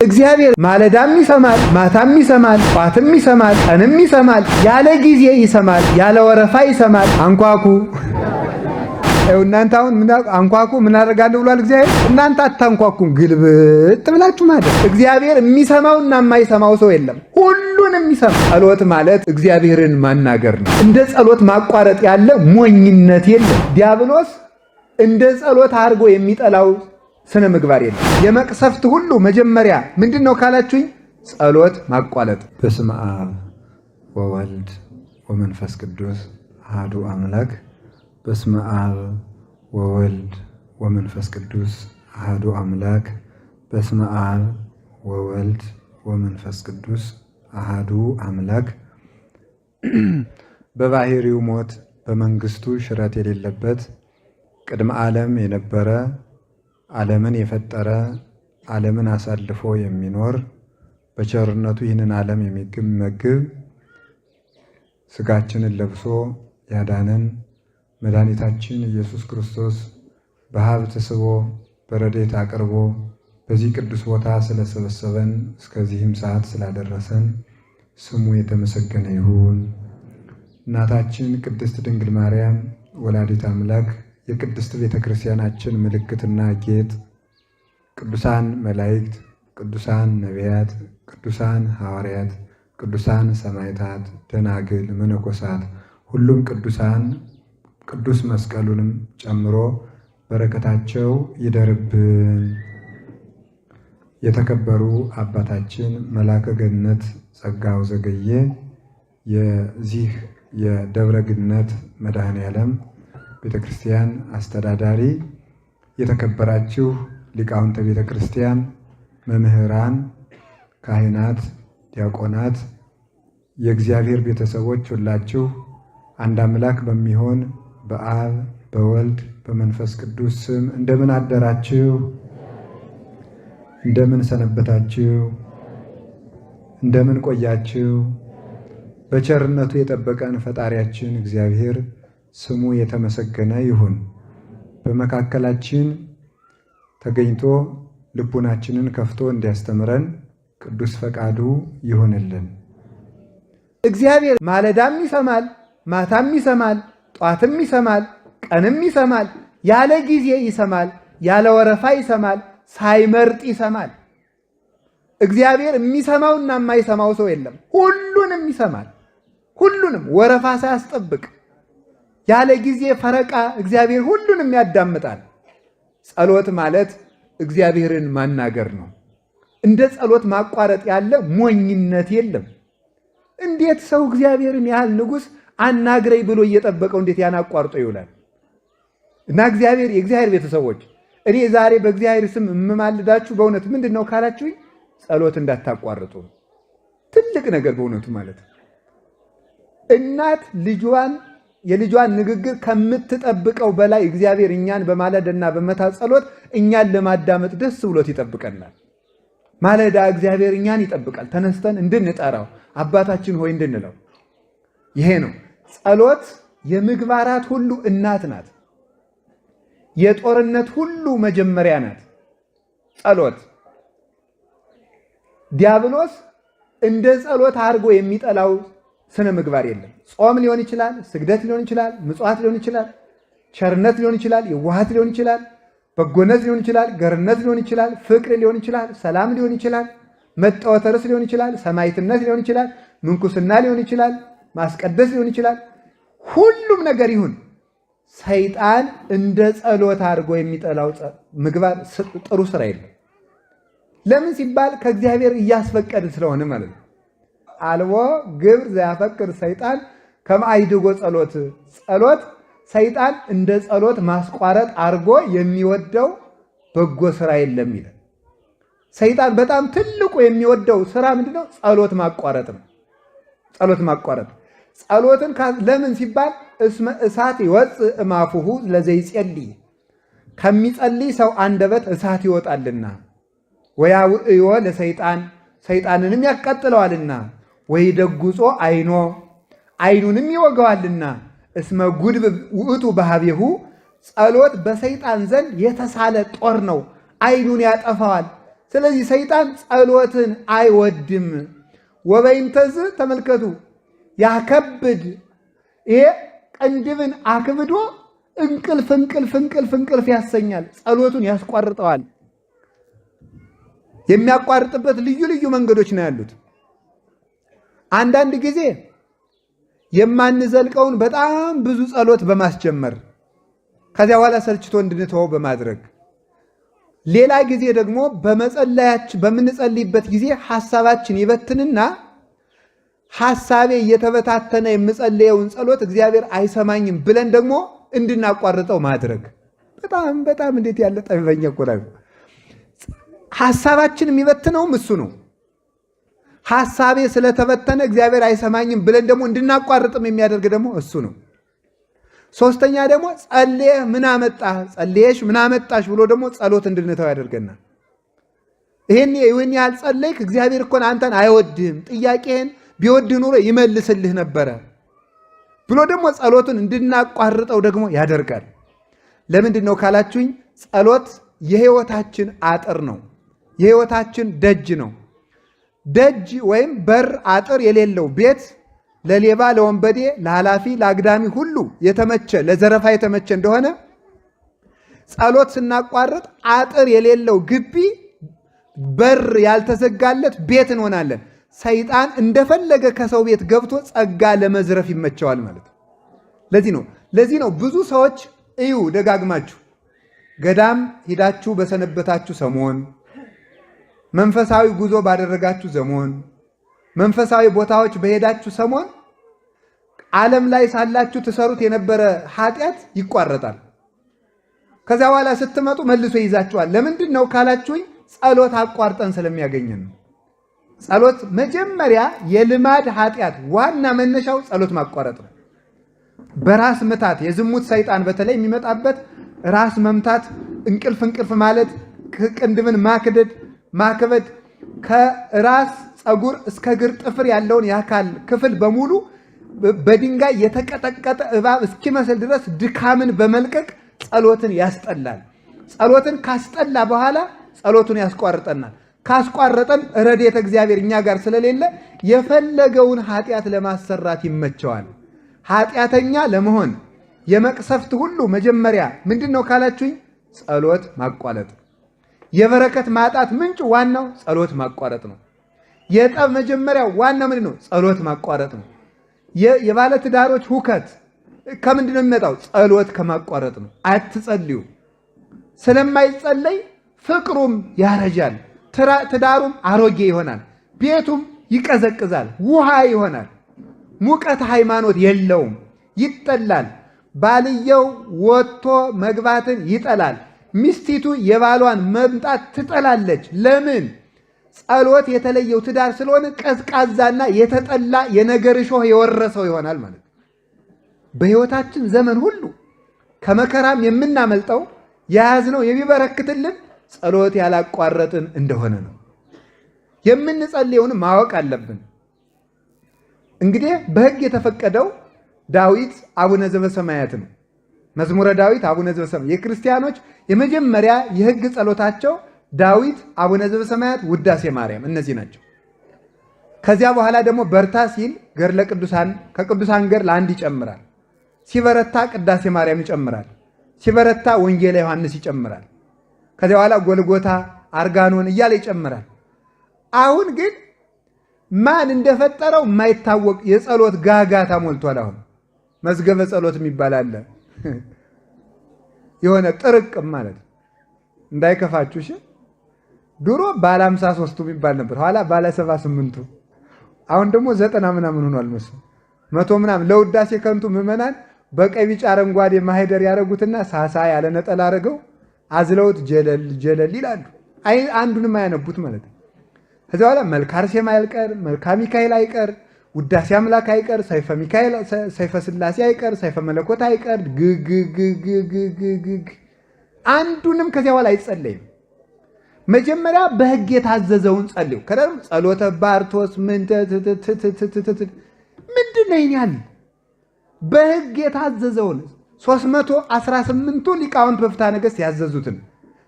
እግዚአብሔር ማለዳም ይሰማል፣ ማታም ይሰማል፣ ጧትም ይሰማል፣ ቀንም ይሰማል፣ ያለ ጊዜ ይሰማል፣ ያለ ወረፋ ይሰማል። አንኳኩ እናንተ አሁን አንኳኩ ምን አደርጋለሁ ብሏል እግዚአብሔር። እናንተ አታንኳኩም፣ ግልብጥ ብላችሁ ማለት። እግዚአብሔር የሚሰማውና የማይሰማው ሰው የለም፣ ሁሉንም ይሰማ። ጸሎት ማለት እግዚአብሔርን ማናገር ነው። እንደ ጸሎት ማቋረጥ ያለ ሞኝነት የለም። ዲያብሎስ እንደ ጸሎት አድርጎ የሚጠላው ስነ ምግባር የለም። የመቅሰፍት ሁሉ መጀመሪያ ምንድነው ካላችሁኝ፣ ጸሎት ማቋረጥ። በስመ አብ ወወልድ ወመንፈስ ቅዱስ አሐዱ አምላክ። በስመ አብ ወወልድ ወመንፈስ ቅዱስ አሐዱ አምላክ። በስመ አብ ወወልድ ወመንፈስ ቅዱስ አሐዱ አምላክ። በባህሪው ሞት በመንግስቱ ሽረት የሌለበት ቅድመ ዓለም የነበረ ዓለምን የፈጠረ ዓለምን አሳልፎ የሚኖር በቸርነቱ ይህንን ዓለም የሚመግብ ሥጋችንን ለብሶ ያዳነን መድኃኒታችን ኢየሱስ ክርስቶስ በሀብት ስቦ በረድኤት አቅርቦ በዚህ ቅዱስ ቦታ ስለሰበሰበን እስከዚህም ሰዓት ስላደረሰን ስሙ የተመሰገነ ይሁን። እናታችን ቅድስት ድንግል ማርያም ወላዲት አምላክ የቅድስት ቤተ ክርስቲያናችን ምልክትና ጌጥ፣ ቅዱሳን መላእክት፣ ቅዱሳን ነቢያት፣ ቅዱሳን ሐዋርያት፣ ቅዱሳን ሰማዕታት፣ ደናግል፣ መነኮሳት፣ ሁሉም ቅዱሳን ቅዱስ መስቀሉንም ጨምሮ በረከታቸው ይደርብን። የተከበሩ አባታችን መላከ ገነት ጸጋው ዘገየ የዚህ የደብረ ገነት መድኃኔዓለም ቤተ ክርስቲያን አስተዳዳሪ፣ የተከበራችሁ ሊቃውንተ ቤተ ክርስቲያን፣ መምህራን፣ ካህናት፣ ዲያቆናት፣ የእግዚአብሔር ቤተሰቦች ሁላችሁ አንድ አምላክ በሚሆን በአብ በወልድ በመንፈስ ቅዱስ ስም እንደምን አደራችሁ? እንደምን ሰነበታችሁ? እንደምን ቆያችሁ? በቸርነቱ የጠበቀን ፈጣሪያችን እግዚአብሔር ስሙ የተመሰገነ ይሁን። በመካከላችን ተገኝቶ ልቡናችንን ከፍቶ እንዲያስተምረን ቅዱስ ፈቃዱ ይሁንልን። እግዚአብሔር ማለዳም ይሰማል፣ ማታም ይሰማል፣ ጧትም ይሰማል፣ ቀንም ይሰማል፣ ያለ ጊዜ ይሰማል፣ ያለ ወረፋ ይሰማል፣ ሳይመርጥ ይሰማል። እግዚአብሔር የሚሰማውና የማይሰማው ሰው የለም፣ ሁሉንም ይሰማል። ሁሉንም ወረፋ ሳያስጠብቅ ያለ ጊዜ ፈረቃ እግዚአብሔር ሁሉንም ያዳምጣል። ጸሎት ማለት እግዚአብሔርን ማናገር ነው። እንደ ጸሎት ማቋረጥ ያለ ሞኝነት የለም። እንዴት ሰው እግዚአብሔርን ያህል ንጉሥ አናግረኝ ብሎ እየጠበቀው እንዴት ያን አቋርጦ ይውላል? እና የእግዚአብሔር ቤተሰቦች እኔ ዛሬ በእግዚአብሔር ስም የምማልዳችሁ በእውነት ምንድን ነው ካላችሁኝ፣ ጸሎት እንዳታቋርጡ። ትልቅ ነገር በእውነቱ ማለት እናት የልጇን ንግግር ከምትጠብቀው በላይ እግዚአብሔር እኛን በማለዳና በመታ ጸሎት እኛን ለማዳመጥ ደስ ብሎት ይጠብቀናል። ማለዳ እግዚአብሔር እኛን ይጠብቃል፣ ተነስተን እንድንጠራው አባታችን ሆይ እንድንለው። ይሄ ነው ጸሎት። የምግባራት ሁሉ እናት ናት። የጦርነት ሁሉ መጀመሪያ ናት ጸሎት። ዲያብሎስ እንደ ጸሎት አድርጎ የሚጠላው ስነ ምግባር የለም። ጾም ሊሆን ይችላል፣ ስግደት ሊሆን ይችላል፣ ምጽዋት ሊሆን ይችላል፣ ቸርነት ሊሆን ይችላል፣ የዋሃት ሊሆን ይችላል፣ በጎነት ሊሆን ይችላል፣ ገርነት ሊሆን ይችላል፣ ፍቅር ሊሆን ይችላል፣ ሰላም ሊሆን ይችላል፣ መጠወተርስ ሊሆን ይችላል፣ ሰማዕትነት ሊሆን ይችላል፣ ምንኩስና ሊሆን ይችላል፣ ማስቀደስ ሊሆን ይችላል። ሁሉም ነገር ይሁን፣ ሰይጣን እንደ ጸሎት አድርጎ የሚጠላው ምግባር ጥሩ ስራ የለም። ለምን ሲባል ከእግዚአብሔር እያስፈቀድን ስለሆነ ማለት ነው። አልቦ ግብር ዘያፈቅር ሰይጣን ከመአይድጎ ጸሎት። ጸሎት ሰይጣን እንደ ጸሎት ማስቋረጥ አድርጎ የሚወደው በጎ ስራ የለም ይላል። ሰይጣን በጣም ትልቁ የሚወደው ስራ ምንድነው? ጸሎት ማቋረጥ ነው። ጸሎት ማቋረጥ ጸሎትን ለምን ሲባል እስመ እሳት ይወፅእ እማፉሁ ለዘይጸልይ፣ ከሚጸልይ ሰው አንደበት እሳት ይወጣልና፣ ወያውዕዮ ለሰይጣን፣ ሰይጣንንም ያቃጥለዋልና፣ ወይደጉጾ አይኖ፣ አይኑንም ይወገዋልና፣ እስመ ጉድብ ውእቱ በሃቤሁ፣ ጸሎት በሰይጣን ዘንድ የተሳለ ጦር ነው፣ አይኑን ያጠፋዋል። ስለዚህ ሰይጣን ጸሎትን አይወድም። ወበይንተዝ ተመልከቱ ያከብድ ይሄ ቅንድብን አክብዶ እንቅልፍ ያሰኛል። ጸሎቱን ያስቋርጠዋል። የሚያቋርጥበት ልዩ ልዩ መንገዶች ነው ያሉት። አንዳንድ ጊዜ የማንዘልቀውን በጣም ብዙ ጸሎት በማስጀመር ከዚያ በኋላ ሰልችቶ እንድንተወው በማድረግ፣ ሌላ ጊዜ ደግሞ በምንጸልይበት ጊዜ ሐሳባችን ይበትንና ሐሳቤ እየተበታተነ የምጸልየውን ጸሎት እግዚአብሔር አይሰማኝም ብለን ደግሞ እንድናቋርጠው ማድረግ። በጣም እንዴት ያለ ጠቢበኛ እኮ ነው። ሐሳባችን የሚበትነውም እሱ ነው። ሐሳቤ ስለተበተነ እግዚአብሔር አይሰማኝም ብለን ደግሞ እንድናቋርጥም የሚያደርግ ደግሞ እሱ ነው። ሶስተኛ ደግሞ ጸልየህ ምን አመጣህ፣ ጸልየሽ ምን አመጣሽ ብሎ ደግሞ ጸሎት እንድንተው ያደርገናል። ይህን ያህል ጸለይክ፣ እግዚአብሔር እኮ አንተን አይወድህም፣ ጥያቄህን ቢወድህ ኑሮ ይመልስልህ ነበረ ብሎ ደግሞ ጸሎትን እንድናቋርጠው ደግሞ ያደርጋል። ለምንድን ነው ካላችሁኝ፣ ጸሎት የህይወታችን አጥር ነው፣ የህይወታችን ደጅ ነው። ደጅ ወይም በር አጥር የሌለው ቤት ለሌባ፣ ለወንበዴ፣ ለኃላፊ፣ ለአግዳሚ ሁሉ የተመቸ ለዘረፋ የተመቸ እንደሆነ ጸሎት ስናቋርጥ አጥር የሌለው ግቢ፣ በር ያልተዘጋለት ቤት እንሆናለን። ሰይጣን እንደፈለገ ከሰው ቤት ገብቶ ጸጋ ለመዝረፍ ይመቸዋል ማለት ነው። ለዚህ ነው ብዙ ሰዎች እዩ ደጋግማችሁ ገዳም ሂዳችሁ በሰነበታችሁ ሰሞን፣ መንፈሳዊ ጉዞ ባደረጋችሁ ሰሞን፣ መንፈሳዊ ቦታዎች በሄዳችሁ ሰሞን ዓለም ላይ ሳላችሁ ትሰሩት የነበረ ኃጢአት ይቋረጣል። ከዚያ በኋላ ስትመጡ መልሶ ይዛችኋል። ለምንድን ነው ካላችሁኝ፣ ጸሎት አቋርጠን ስለሚያገኘን ነው። ጸሎት መጀመሪያ የልማድ ኃጢአት ዋና መነሻው ጸሎት ማቋረጥ ነው። በራስ ምታት የዝሙት ሰይጣን በተለይ የሚመጣበት ራስ መምታት፣ እንቅልፍ ማለት፣ ቅንድብን ማክበድ፣ ከራስ ፀጉር እስከ እግር ጥፍር ያለውን የአካል ክፍል በሙሉ በድንጋይ የተቀጠቀጠ እባብ እስኪመስል ድረስ ድካምን በመልቀቅ ጸሎትን ያስጠላል። ጸሎትን ካስጠላ በኋላ ጸሎቱን ያስቋርጠናል። ካስቋረጠን ረድኤተ እግዚአብሔር እኛ ጋር ስለሌለ የፈለገውን ኃጢአት ለማሰራት ይመቸዋል። ኃጢአተኛ ለመሆን የመቅሰፍት ሁሉ መጀመሪያ ምንድን ነው ካላችሁኝ፣ ጸሎት ማቋረጥ። የበረከት ማጣት ምንጭ ዋናው ጸሎት ማቋረጥ ነው። የጠብ መጀመሪያ ዋናው ምንድን ነው? ጸሎት ማቋረጥ ነው። የባለ ትዳሮች ሁከት ከምንድን ነው የሚመጣው? ጸሎት ከማቋረጥ ነው። አትጸልዩ። ስለማይጸለይ ፍቅሩም ያረጃል፣ ትዳሩም አሮጌ ይሆናል፣ ቤቱም ይቀዘቅዛል፣ ውሃ ይሆናል፣ ሙቀት ሃይማኖት የለውም፣ ይጠላል። ባልየው ወጥቶ መግባትን ይጠላል፣ ሚስቲቱ የባሏን መምጣት ትጠላለች። ለምን? ጸሎት የተለየው ትዳር ስለሆነ ቀዝቃዛና የተጠላ የነገር እሾህ የወረሰው ይሆናል ማለት። በሕይወታችን ዘመን ሁሉ ከመከራም የምናመልጠው የያዝነው የሚበረክትልን ጸሎት ያላቋረጥን እንደሆነ ነው። የምንጸልየውን ማወቅ አለብን። እንግዲህ በሕግ የተፈቀደው ዳዊት አቡነ ዘበሰማያት ነው። መዝሙረ ዳዊት አቡነ ዘበሰማያት የክርስቲያኖች የመጀመሪያ የሕግ ጸሎታቸው ዳዊት፣ አቡነ ዘበሰማያት፣ ውዳሴ ማርያም እነዚህ ናቸው። ከዚያ በኋላ ደግሞ በርታ ሲል ገድለ ቅዱሳን ከቅዱሳን ገድል አንድ ይጨምራል። ሲበረታ ቅዳሴ ማርያም ይጨምራል። ሲበረታ ወንጌለ ዮሐንስ ይጨምራል። ከዚያ በኋላ ጎልጎታ፣ አርጋኖን እያለ ይጨምራል። አሁን ግን ማን እንደፈጠረው የማይታወቅ የጸሎት ጋጋታ ሞልቷል። አሁን መዝገበ ጸሎት የሚባል አለ። የሆነ ጥርቅም ማለት እንዳይከፋችሁ እሺ። ድሮ ባለ 53ቱ የሚባል ነበር፣ ኋላ ባለ 78ቱ፣ አሁን ደግሞ 90 ምናምን ሆኗል መሰለኝ 100 ምናምን። ለውዳሴ ከንቱ ምዕመናን በቀይ ቢጫ አረንጓዴ ማህደር ያረጉትና ሳሳ ያለ ነጠላ አረገው አዝለውት ጀለል ይላሉ። አንዱንም አያነቡት ማለት ነው። ከዚያ በኋላ መልካ አርሴማ አይቀር፣ መልካ ሚካኤል አይቀር፣ ውዳሴ አምላክ አይቀር፣ ሰይፈ ሚካኤል፣ ሰይፈ ስላሴ አይቀር፣ ሰይፈ መለኮት አይቀር፣ ግግግግግግ አንዱንም ከዚያ በኋላ አይጸለይም። መጀመሪያ በሕግ የታዘዘውን ጸልዩ። ከደም ጸሎተ ባርቶስ ምንድን ነው ይኛል? በሕግ የታዘዘውን 318ቱ ሊቃውንት በፍትሐ ነገሥት ያዘዙትን፣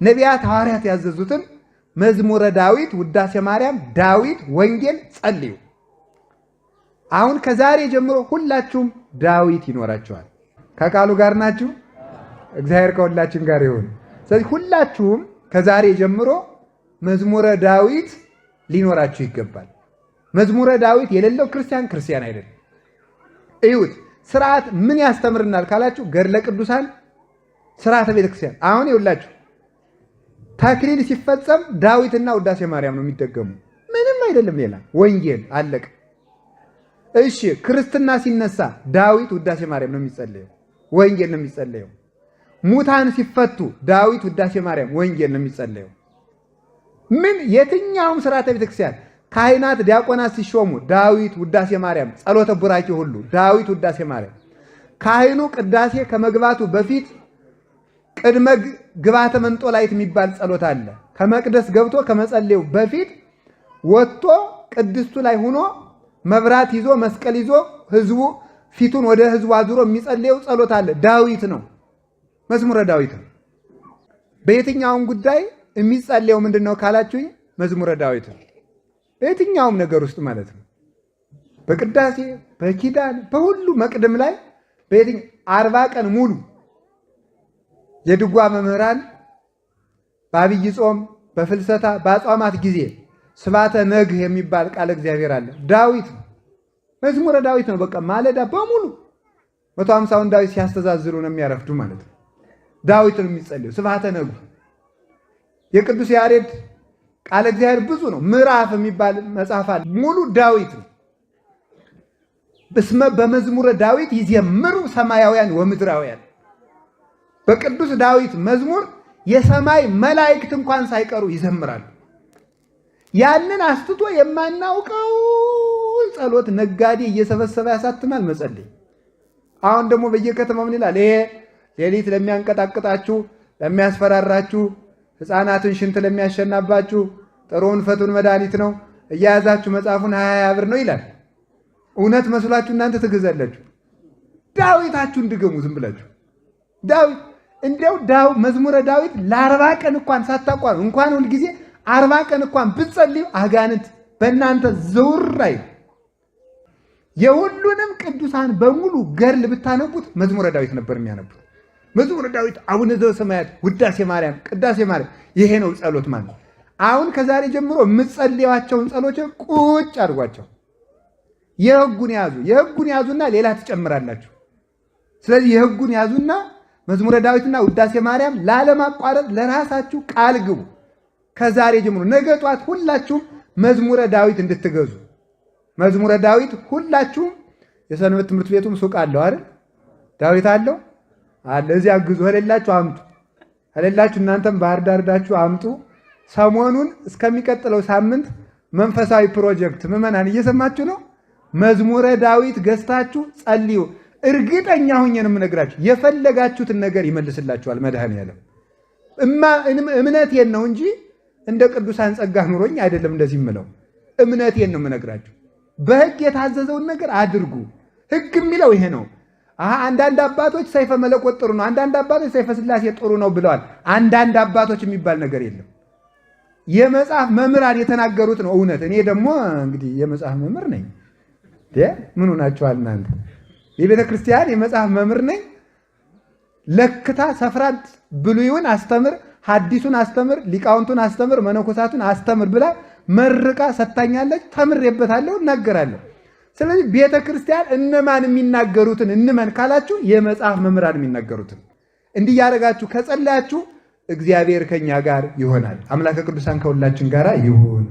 ነቢያት ሐዋርያት ያዘዙትን መዝሙረ ዳዊት፣ ውዳሴ ማርያም፣ ዳዊት፣ ወንጌል፣ ጸልዩ። አሁን ከዛሬ ጀምሮ ሁላችሁም ዳዊት ይኖራችኋል። ከቃሉ ጋር ናችሁ? እግዚአብሔር ከሁላችን ጋር ይሁን። ስለዚህ ሁላችሁም ከዛሬ ጀምሮ መዝሙረ ዳዊት ሊኖራችሁ ይገባል። መዝሙረ ዳዊት የሌለው ክርስቲያን አይደለም። እዩት። ስርዓት ምን ያስተምርናል ካላችሁ ገድለ ቅዱሳን፣ ስርዓተ ቤተክርስቲያን። አሁን ይውላችሁ ተክሊል ሲፈጸም ዳዊትና ውዳሴ ማርያም ነው የሚደገሙ፣ ምንም አይደለም ሌላ። ወንጌል አለቀ። እሺ ክርስትና ሲነሳ ዳዊት ውዳሴ ማርያም ነው የሚጸለየው፣ ወንጌል ነው የሚጸለየው። ሙታን ሲፈቱ ዳዊት ውዳሴ ማርያም፣ ወንጌል ነው የሚጸለየው። ምን የትኛውም ስርዓተ ቤተክርስቲያን ካህናት ዲያቆናት ሲሾሙ ዳዊት ውዳሴ ማርያም፣ ጸሎተ ቡራኬ ሁሉ ዳዊት ውዳሴ ማርያም። ካህኑ ቅዳሴ ከመግባቱ በፊት ቅድመ ግባተ መንጦላይት የሚባል ጸሎት አለ። ከመቅደስ ገብቶ ከመጸለዩ በፊት ወጥቶ ቅድስቱ ላይ ሆኖ መብራት ይዞ መስቀል ይዞ ህዝቡ ፊቱን ወደ ህዝቡ አዙሮ የሚጸልየው ጸሎት አለ። ዳዊት ነው፣ መዝሙረ ዳዊት ነው። በየትኛውም ጉዳይ የሚጸልየው ምንድነው ካላችሁኝ መዝሙረ ዳዊት ነው። በየትኛውም ነገር ውስጥ ማለት ነው። በቅዳሴ በኪዳን በሁሉ መቅደም ላይ በየትኛው 40 ቀን ሙሉ የድጓ መምህራን በአብይ ጾም በፍልሰታ በአጽዋማት ጊዜ ስባተ ነግህ የሚባል ቃል እግዚአብሔር አለ። ዳዊት መዝሙረ ዳዊት ነው። በቃ ማለዳ በሙሉ 150ውን ዳዊት ሲያስተዛዝሩ ነው የሚያረፍዱ ማለት ነው። ዳዊት ነው የሚጸልዩ። ስባተ ነግህ የቅዱስ ያሬድ ቃል እግዚአብሔር ብዙ ነው። ምዕራፍ የሚባል መጽሐፍ አለ፣ ሙሉ ዳዊት ነው። በስመ በመዝሙረ ዳዊት ይዘምሩ ሰማያውያን ወምድራውያን። በቅዱስ ዳዊት መዝሙር የሰማይ መላእክት እንኳን ሳይቀሩ ይዘምራሉ። ያንን አስትቶ የማናውቀው ጸሎት ነጋዴ እየሰበሰበ ያሳትማል መጸለይ። አሁን ደግሞ በየከተማው ምን ይላል? ይሄ ሌሊት ለሚያንቀጣቅጣችሁ ለሚያስፈራራችሁ ሕፃናትን ሽንት ለሚያሸናባችሁ ጥሩውን ፈቱን መድኃኒት ነው እያያዛችሁ መጽሐፉን 20 ብር ነው ይላል። እውነት መስሏችሁ እናንተ ትገዛላችሁ። ዳዊታችሁን ድገሙ ዝም ብላችሁ። ዳዊት እንዲያው መዝሙረ ዳዊት ለ40 ቀን እንኳን ሳታቋርጡ እንኳን ሁል ጊዜ 40 ቀን እንኳን ብትጸልዩ አጋንንት በእናንተ ዘውር አይል። የሁሉንም ቅዱሳን በሙሉ ገድል ብታነቡት መዝሙረ ዳዊት ነበር የሚያነቡት። መዝሙረ ዳዊት፣ አቡነ ዘበሰማያት፣ ውዳሴ ማርያም፣ ቅዳሴ ማርያም። ይሄ ነው ጸሎት ማለት። አሁን ከዛሬ ጀምሮ የምትጸልዩዋቸውን ጸሎች ቁጭ አድርጓቸው። የሕጉን ያዙና ሌላ ትጨምራላችሁ። ስለዚህ የሕጉን ያዙና መዝሙረ ዳዊትና ውዳሴ ማርያም ላለማቋረጥ ለራሳችሁ ቃል ግቡ። ከዛሬ ጀምሮ ነገ ጧት ሁላችሁም መዝሙረ ዳዊት እንድትገዙ። መዝሙረ ዳዊት ሁላችሁም የሰንበት ትምህርት ቤቱም ሱቅ አለው አይደል? ዳዊት አለው አለ። እዚያ ግዙ። ከሌላችሁ አምጡ። ከሌላችሁ እናንተም ባህር ዳር ዳችሁ አምጡ። ሰሞኑን እስከሚቀጥለው ሳምንት መንፈሳዊ ፕሮጀክት ምዕመናን እየሰማችሁ ነው። መዝሙረ ዳዊት ገዝታችሁ ጸልዩ። እርግጠኛ ሆኜ ነው የምነግራችሁ፣ የፈለጋችሁትን ነገር ይመልስላችኋል መድኃኔዓለም። እምነቴን ነው እንጂ እንደ ቅዱሳን ጸጋ ኑሮኝ አይደለም እንደዚህ የምለው። እምነቴን ነው የምነግራችሁ። በሕግ የታዘዘውን ነገር አድርጉ። ሕግ የሚለው ይሄ ነው። አንዳንድ አባቶች ሰይፈ መለኮት ጥሩ ነው፣ አንዳንድ አባቶች ሰይፈ ሥላሴ ጥሩ ነው ብለዋል። አንዳንድ አባቶች የሚባል ነገር የለም። የመጽሐፍ መምህራን የተናገሩት ነው እውነት። እኔ ደግሞ እንግዲህ የመጽሐፍ መምህር ነኝ። ምን ሆናችኋል እናንተ? የቤተ ክርስቲያን የመጽሐፍ መምህር ነኝ። ለክታ ሰፍራት ብሉይውን አስተምር፣ ሐዲሱን አስተምር፣ ሊቃውንቱን አስተምር፣ መነኮሳቱን አስተምር ብላ መርቃ ሰጥታኛለች። ተምሬበታለሁ፣ እናገራለሁ። ስለዚህ ቤተ ክርስቲያን እነማን የሚናገሩትን እንመን ካላችሁ የመጽሐፍ መምህራን የሚናገሩትን እንዲህ ያደረጋችሁ ከጸለያችሁ እግዚአብሔር ከኛ ጋር ይሆናል። አምላከ ቅዱሳን ከሁላችን ጋር ይሁን።